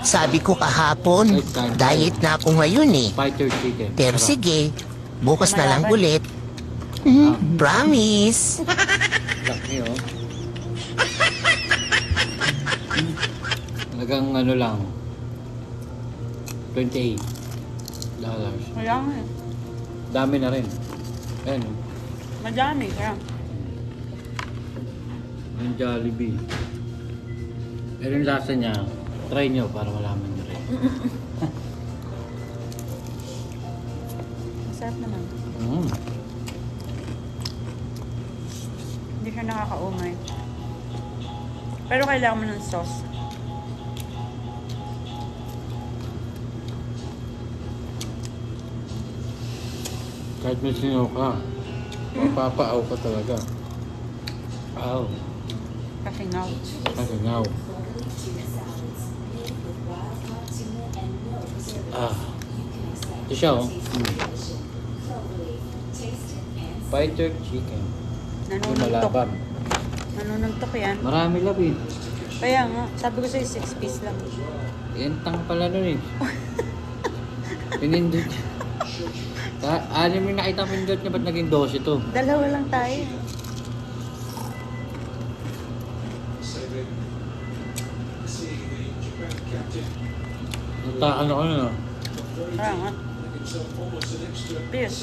Sabi ko kahapon, diet na ako ngayon eh. Fighter chicken. Pero Sarap. sige, bukas na lang ulit. Promise. Laki oh. Talagang ano lang. $28. Kaya nga eh. Dami na rin. Ayan oh. Madami kaya. Yung Jollibee. Pero yung lasa niya, try nyo para malaman nyo rin. Masarap naman. Mm. Hindi siya nakakaumay. Pero kailangan mo ng sauce. Kahit may sinaw ka, mapapaaw ka talaga. Aw, Kasi nga. kasi ngaw. Ah. Ito siya oh. Fighter chicken. Yung Nanununtok. malaban. Nanununtok yan. Marami labi. Kaya nga, sabi ko sa'yo 6 piece lang. Entang pala nun eh. Pinindot. Anim yung nakita pindot niya, ba't naging 12 to? Dalawa lang tayo. Natakan ako na. Kaya nga. Please.